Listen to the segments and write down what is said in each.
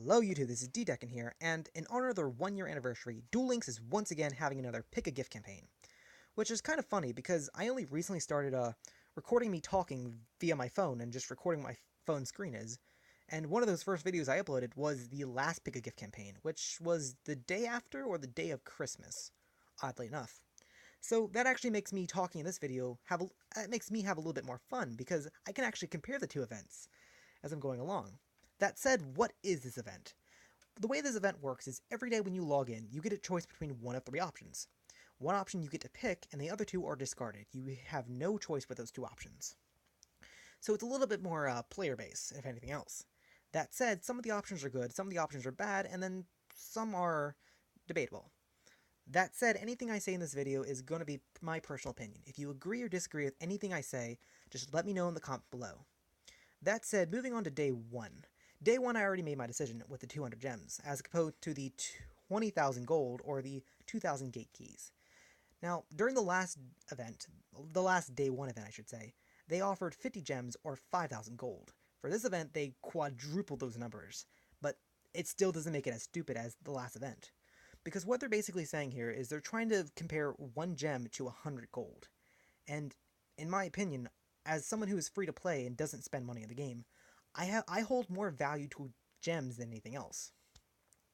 Hello YouTube, this is D-Decken here, and in honor of their 1-year anniversary, Duel Links is once again having another Pick a Gift campaign. Which is kind of funny, because I only recently started recording me talking via my phone and just recording my phone screen and one of those first videos I uploaded was the last Pick a Gift campaign, which was the day after or the day of Christmas, oddly enough. So that actually makes me talking in this video it makes me have a little bit more fun, because I can actually compare the two events as I'm going along. That said, what is this event? The way this event works is every day when you log in, you get a choice between one of three options. One option you get to pick, and the other two are discarded. You have no choice with those two options. So it's a little bit more player-based, if anything else. That said, some of the options are good, some of the options are bad, and then some are debatable. That said, anything I say in this video is going to be my personal opinion. If you agree or disagree with anything I say, just let me know in the comment below. That said, moving on to day 1. Day 1 I already made my decision with the 200 gems, as opposed to the 20,000 gold or the 2,000 gate keys. Now, during the last day 1 event I should say, they offered 50 gems or 5,000 gold. For this event they quadrupled those numbers, but it still doesn't make it as stupid as the last event. Because what they're basically saying here is they're trying to compare 1 gem to 100 gold. And in my opinion, as someone who is free to play and doesn't spend money in the game, I hold more value to gems than anything else.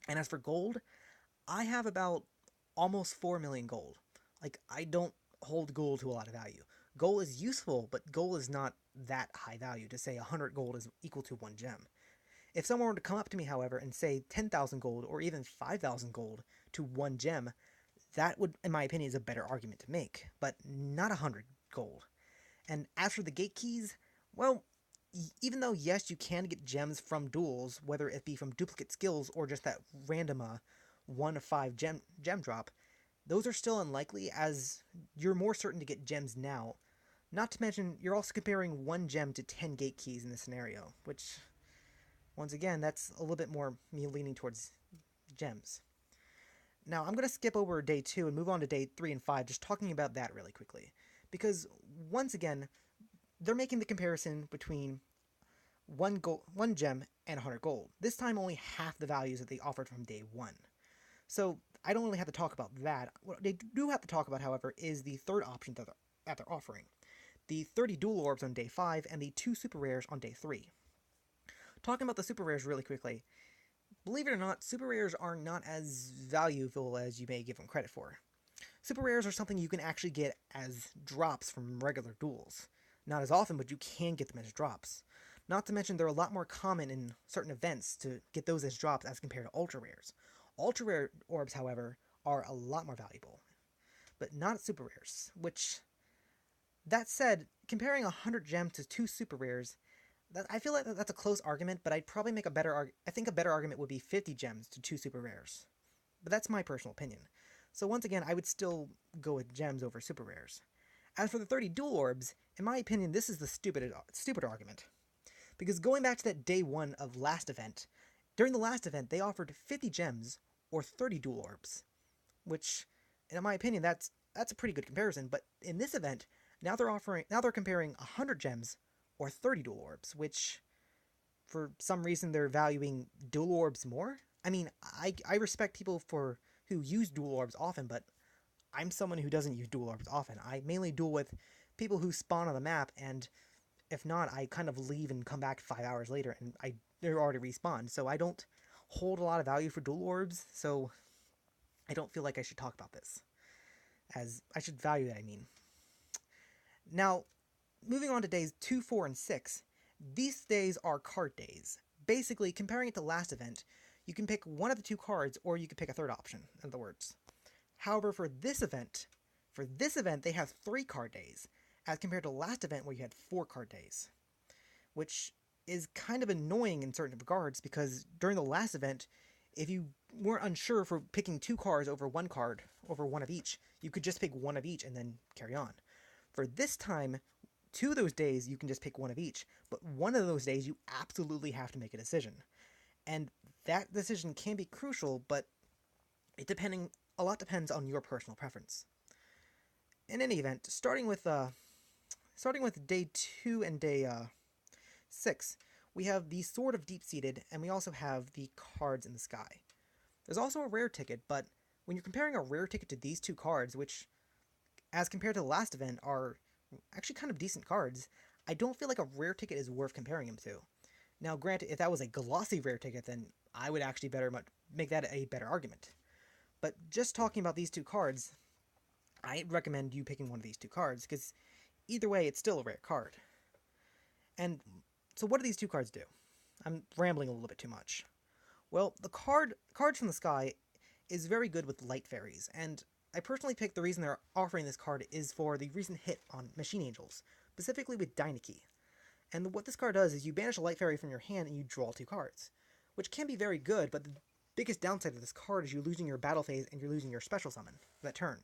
And as for gold, I have about almost 4 million gold. Like, I don't hold gold to a lot of value. Gold is useful, but gold is not that high value to say 100 gold is equal to 1 gem. If someone were to come up to me, however, and say 10,000 gold or even 5,000 gold to 1 gem, that would, in my opinion, is a better argument to make, but not 100 gold. And as for the gate keys, well, even though, yes, you can get gems from duels, whether it be from duplicate skills or just that random 1 of 5 gem drop, those are still unlikely, as you're more certain to get gems now. Not to mention, you're also comparing 1 gem to 10 gate keys in this scenario, which, once again, that's a little bit more me leaning towards gems. Now, I'm going to skip over day 2 and move on to day 3 and 5, just talking about that really quickly. Because, once again, they're making the comparison between 1 gem and 100 gold. This time only half the values that they offered from day 1. So I don't really have to talk about that. What they do have to talk about, however, is the third option that they're offering. The 30 dual orbs on day 5 and the 2 super rares on day 3. Talking about the super rares really quickly, believe it or not, super rares are not as valuable as you may give them credit for. Super rares are something you can actually get as drops from regular duels. Not as often, but you can get them as drops. Not to mention, they're a lot more common in certain events to get those as drops as compared to ultra rares. Ultra rare orbs, however, are a lot more valuable, but not super rares, which, that said, comparing 100 gems to 2 super rares, I feel like that's a close argument, but I'd probably make I think a better argument would be 50 gems to 2 super rares. But that's my personal opinion. So once again, I would still go with gems over super rares. As for the 30 dual orbs, in my opinion, this is the stupid argument. Because going back to that day 1 of last event, during the last event, they offered 50 gems or 30 dual orbs. Which, in my opinion, that's a pretty good comparison, but in this event, now they're comparing 100 gems or 30 dual orbs, which, for some reason, they're valuing dual orbs more. I mean, I respect people who use dual orbs often, but I'm someone who doesn't use dual orbs often. I mainly duel with people who spawn on the map, and if not, I kind of leave and come back 5 hours later, and they're already respawned. So I don't hold a lot of value for dual orbs, so I don't feel like I should talk about this. As I should value that, I mean. Now, moving on to days 2, 4, and 6, these days are card days. Basically, comparing it to last event, you can pick one of the 2 cards, or you can pick a third option, in other words. However, for this event, they have 3 card days, as compared to last event where you had 4 card days. Which is kind of annoying in certain regards, because during the last event, if you weren't unsure for picking 2 cards over 1 card, over 1 of each, you could just pick 1 of each and then carry on. For this time, 2 of those days you can just pick 1 of each, but 1 of those days you absolutely have to make a decision. And that decision can be crucial, but a lot depends on your personal preference. In any event, starting with day 2 and day 6, we have the Sword of Deep-Seated, and we also have the Cards in the Sky. There's also a rare ticket, but when you're comparing a rare ticket to these two cards, which, as compared to the last event, are actually kind of decent cards, I don't feel like a rare ticket is worth comparing them to. Now, granted, if that was a glossy rare ticket, then I would actually make that a better argument. But just talking about these two cards, I'd recommend you picking one of these two cards, because either way, it's still a rare card. And so what do these two cards do? I'm rambling a little bit too much. Well, the Cards from the Sky is very good with Light Fairies, and I personally picked the reason they're offering this card is for the recent hit on Machine Angels, specifically with Dynasty. And what this card does is you banish a Light Fairy from your hand and you draw two cards, which can be very good, but the biggest downside of this card is you're losing your battle phase and you're losing your special summon for that turn.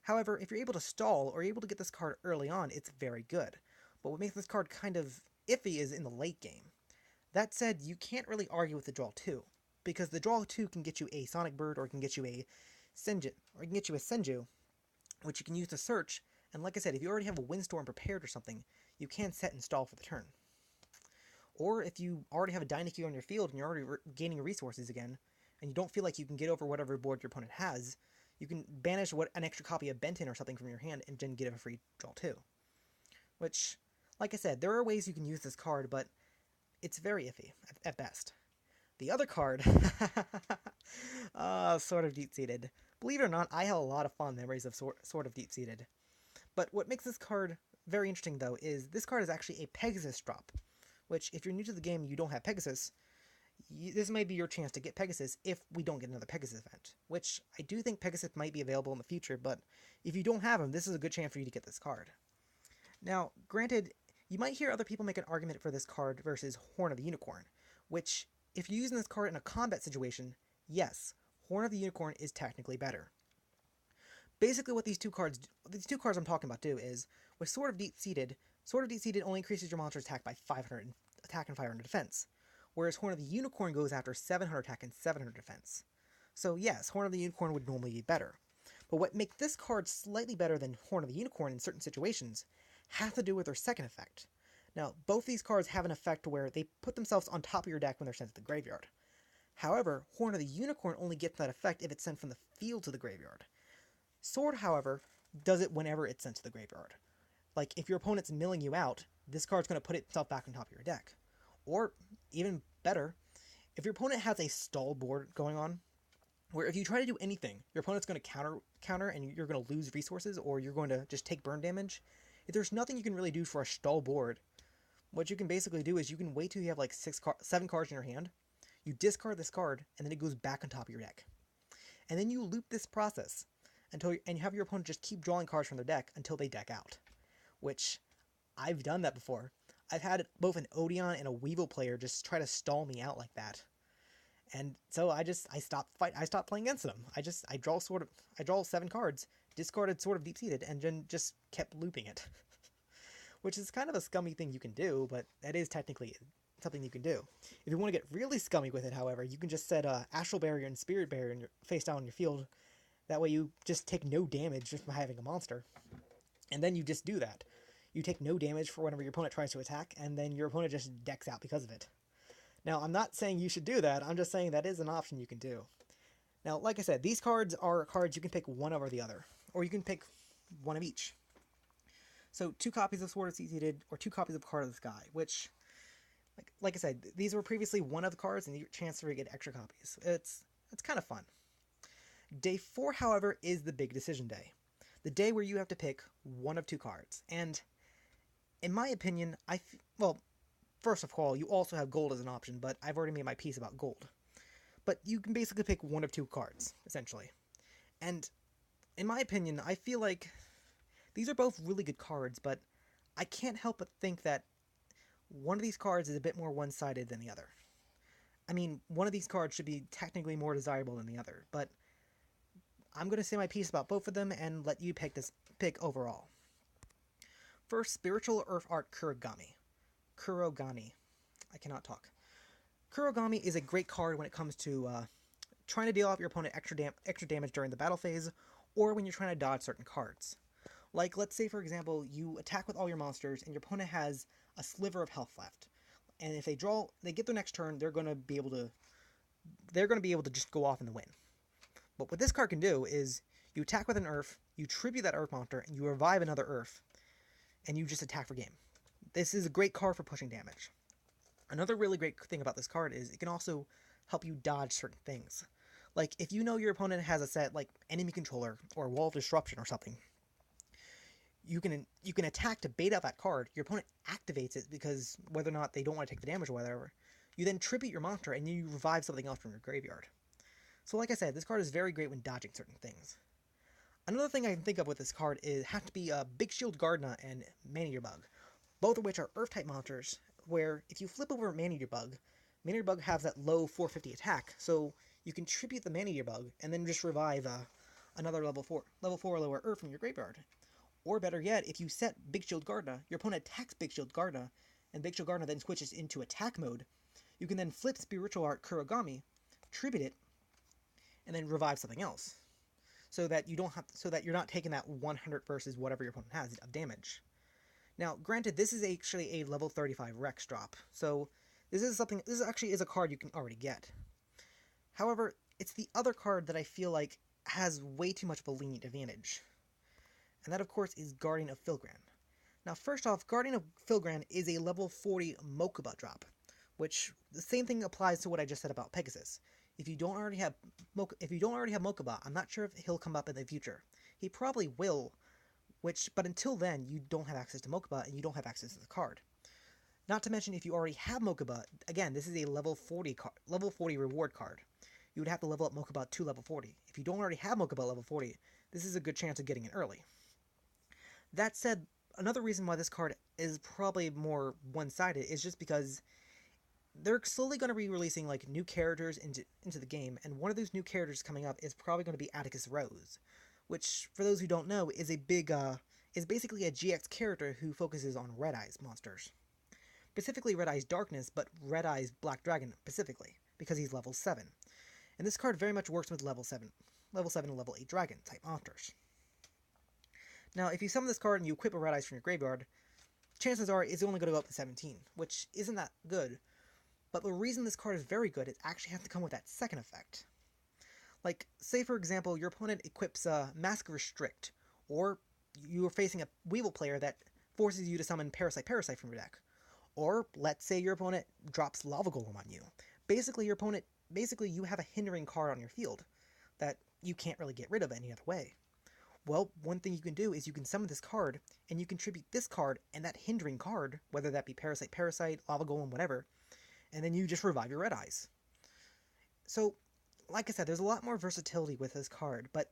However, if you're able to stall or able to get this card early on, it's very good. But what makes this card kind of iffy is in the late game. That said, you can't really argue with the draw 2, because the draw 2 can get you a Sonic Bird, or it can get you a Senju, or it can get you a Senju, which you can use to search, and like I said, if you already have a Windstorm prepared or something, you can set and stall for the turn. Or if you already have a Dynasty on your field and you're already gaining resources again, and you don't feel like you can get over whatever board your opponent has, you can banish an extra copy of Benton or something from your hand and then get a free draw 2. Which, like I said, there are ways you can use this card, but it's very iffy, at best. The other card, Sword of Deep-Seated. Believe it or not, I have a lot of fond memories of Sword of Deep-Seated. But what makes this card very interesting, though, is this card is actually a Pegasus drop, which, if you're new to the game and you don't have Pegasus, this may be your chance to get Pegasus if we don't get another Pegasus event, which I do think Pegasus might be available in the future, but if you don't have him, this is a good chance for you to get this card. Now, granted, you might hear other people make an argument for this card versus Horn of the Unicorn, which, if you're using this card in a combat situation, yes, Horn of the Unicorn is technically better. Basically what these two cards I'm talking about do is, with Sword of Deep-Seated only increases your monster's attack by 500 attack and 500 defense, whereas Horn of the Unicorn goes after 700 attack and 700 defense. So yes, Horn of the Unicorn would normally be better. But what makes this card slightly better than Horn of the Unicorn in certain situations have to do with their second effect. Now, both these cards have an effect where they put themselves on top of your deck when they're sent to the graveyard. However, Horn of the Unicorn only gets that effect if it's sent from the field to the graveyard. Sword, however, does it whenever it's sent to the graveyard. Like, if your opponent's milling you out, this card's going to put itself back on top of your deck. Or, even better, if your opponent has a stall board going on, where if you try to do anything, your opponent's going to counter and you're going to lose resources, or you're going to just take burn damage, if there's nothing you can really do for a stall board, what you can basically do is you can wait till you have like 7 cards in your hand, you discard this card, and then it goes back on top of your deck. And then you loop this process, and you have your opponent just keep drawing cards from their deck until they deck out. Which, I've done that before. I've had both an Odeon and a Weevil player just try to stall me out like that. And so I stopped playing against them. I draw 7 cards, discarded Sword of Deep-Seated, and then just kept looping it. Which is kind of a scummy thing you can do, but that is technically something you can do. If you want to get really scummy with it, however, you can just set Astral Barrier and Spirit Barrier face down on your field. That way you just take no damage just by having a monster. And then you just do that. You take no damage for whenever your opponent tries to attack, and then your opponent just decks out because of it. Now, I'm not saying you should do that, I'm just saying that is an option you can do. Now, like I said, these cards are cards you can pick one over the other, or you can pick one of each. So, 2 copies of Sword of Deep-Seated, or 2 copies of Card of the Sky, which, like I said, these were previously one of the cards, and you get a chance to get extra copies. It's kind of fun. Day 4, however, is the big decision day. The day where you have to pick one of 2 cards, and in my opinion, first of all, you also have gold as an option, but I've already made my piece about gold. But you can basically pick one of 2 cards, essentially. And in my opinion, I feel like these are both really good cards, but I can't help but think that one of these cards is a bit more one-sided than the other. I mean, one of these cards should be technically more desirable than the other, but I'm going to say my piece about both of them and let you pick overall. First, Spiritual Earth Art Kurogami. I cannot talk. Kurogami is a great card when it comes to trying to deal off your opponent extra damage during the battle phase, or when you're trying to dodge certain cards. Like, let's say, for example, you attack with all your monsters, and your opponent has a sliver of health left. and if they get their next turn, they're going to be able to just go off in the win. But what this card can do is you attack with an Earth, you tribute that Earth monster, and you revive another Earth, and you just attack for game. This is a great card for pushing damage. Another really great thing about this card is it can also help you dodge certain things. Like, if you know your opponent has a set like Enemy Controller or Wall of Disruption or something, you can attack to bait out that card. Your opponent activates it because whether or not they don't want to take the damage or whatever, you then tribute your monster and you revive something else from your graveyard. So like I said, this card is very great when dodging certain things. Another thing I can think of with this card have to be Big Shield Gardna and Maneater Bug, both of which are Earth-type monsters, where if you flip over Maneater Bug has that low 450 attack, so you can tribute the Maneater Bug and then just revive another level 4 or lower Earth from your graveyard. Or better yet, if you set Big Shield Gardna, your opponent attacks Big Shield Gardna, and Big Shield Gardna then switches into attack mode, you can then flip Spiritual Art Kurogami, tribute it, and then revive something else. So that you're not taking that 100 versus whatever your opponent has of damage. Now, granted, this is actually a level 35 Rex drop, so this actually is a card you can already get. However, it's the other card that I feel like has way too much of a lenient advantage. And that, of course, is Guardian of Filgran. Now, first off, Guardian of Filgran is a level 40 Mokuba drop, which the same thing applies to what I just said about Pegasus. If you don't already have Mokuba, I'm not sure if he'll come up in the future. He probably will, but until then, you don't have access to Mokuba and you don't have access to the card. Not to mention, if you already have Mokuba, again, this is a level 40 reward card. You would have to level up Mokuba to level 40. If you don't already have Mokuba level 40, this is a good chance of getting it early. That said, another reason why this card is probably more one-sided is just because they're slowly going to be releasing like new characters into the game, and one of those new characters coming up is probably going to be Atticus Rose, which, for those who don't know, is basically a GX character who focuses on Red Eyes monsters. Specifically Red Eyes Darkness, but Red Eyes Black Dragon specifically, because he's level 7. And this card very much works with level 7 and level 8 Dragon type monsters. Now, if you summon this card and you equip a Red Eyes from your graveyard, chances are it's only going to go up to 17, which isn't that good. But the reason this card is very good, it actually has to come with that second effect. Like, say for example, your opponent equips Mask Restrict, or you are facing a Weevil player that forces you to summon Parasite from your deck. Or, let's say your opponent drops Lava Golem on you. Basically, you have a hindering card on your field that you can't really get rid of any other way. Well, one thing you can do is you can summon this card, and you contribute this card and that hindering card, whether that be Parasite, Lava Golem, whatever, and then you just revive your Red Eyes. So, like I said, there's a lot more versatility with this card, but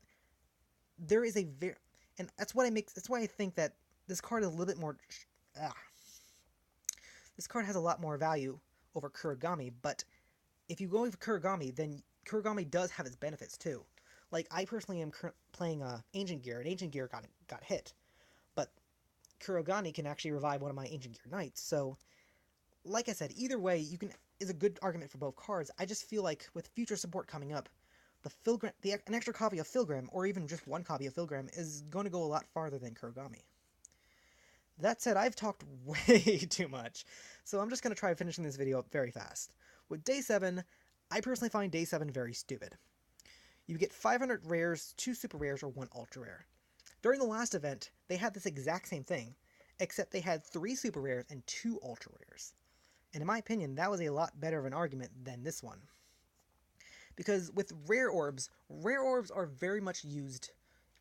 there is and that's why I think that this card is a little bit more, this card has a lot more value over Kurogami, but if you go with Kurogami, then Kurogami does have its benefits too. Like, I personally am playing Ancient Gear, and Ancient Gear got hit, but Kurogami can actually revive one of my Ancient Gear Knights, so, like I said, either way, is a good argument for both cards. I just feel like, with future support coming up, an extra copy of Filgram, or even just one copy of Filgram, is going to go a lot farther than Kurogami. That said, I've talked way too much, so I'm just going to try finishing this video up very fast. With Day 7, I personally find Day 7 very stupid. You get 500 rares, 2 super rares, or 1 ultra rare. During the last event, they had this exact same thing, except they had 3 super rares and 2 ultra rares. And in my opinion, that was a lot better of an argument than this one. Because with rare orbs are very much used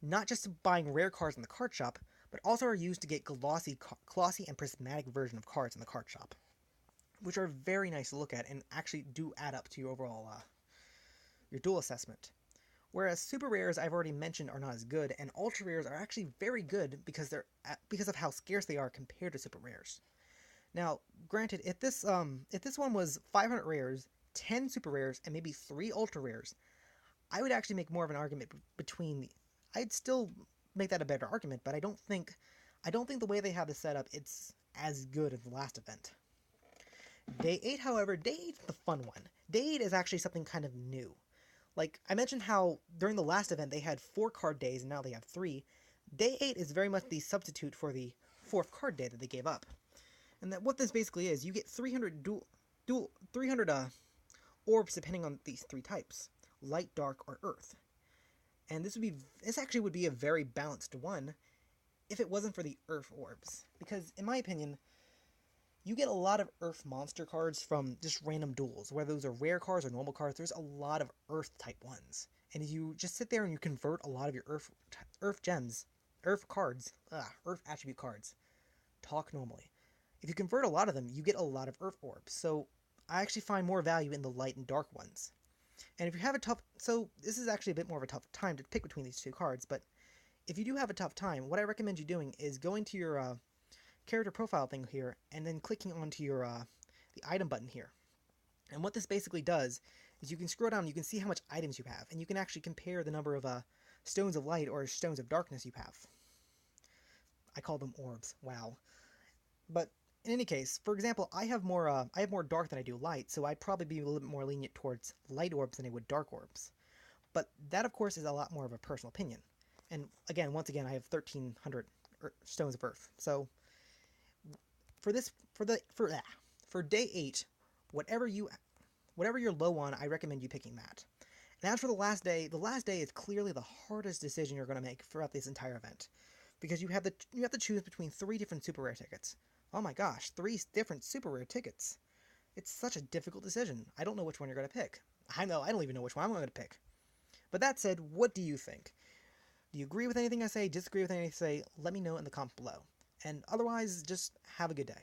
not just buying rare cards in the card shop, but also are used to get glossy and prismatic version of cards in the card shop, which are very nice to look at and actually do add up to your overall your duel assessment. Whereas super rares, I've already mentioned, are not as good, and ultra rares are actually very good because of how scarce they are compared to super rares. Now, granted, if this one was 500 rares, 10 super rares, and maybe 3 ultra rares, I would actually make more of an argument I'd still make that a better argument, but I don't think the way they have this set up, it's as good as the last event. Day 8, however, Day 8 is the fun one. Day 8 is actually something kind of new. Like, I mentioned how during the last event they had 4 card days, and now they have 3. Day 8 is very much the substitute for the 4th card day that they gave up. And that what this basically is, you get 300 orbs depending on these three types: light, dark, or earth. And this actually would be a very balanced one if it wasn't for the earth orbs, because in my opinion, you get a lot of earth monster cards from just random duels, whether those are rare cards or normal cards. There's a lot of earth type ones, and you just sit there and you convert a lot of your earth gems, earth cards, earth attribute cards. Talk normally. If you convert a lot of them, you get a lot of earth orbs. So I actually find more value in the light and dark ones. And if you have a tough, so this is actually a bit more of a tough time to pick between these two cards, but if you do have a tough time, what I recommend you doing is going to your character profile thing here, and then clicking onto your the item button here. And what this basically does is you can scroll down, you can see how much items you have, and you can actually compare the number of stones of light or stones of darkness you have. I call them orbs. Wow. But in any case, for example, I have more dark than I do light, so I'd probably be a little bit more lenient towards light orbs than I would dark orbs. But that, of course, is a lot more of a personal opinion. And again, once again, I have 1,300 stones of earth. So for day 8, whatever you're low on, I recommend you picking that. And as for the last day is clearly the hardest decision you're going to make throughout this entire event, because you have to choose between 3 different super rare tickets. Oh my gosh, 3 different super rare tickets. It's such a difficult decision. I don't know which one you're going to pick. I don't even know which one I'm going to pick. But that said, what do you think? Do you agree with anything I say? Disagree with anything I say? Let me know in the comments below. And otherwise, just have a good day.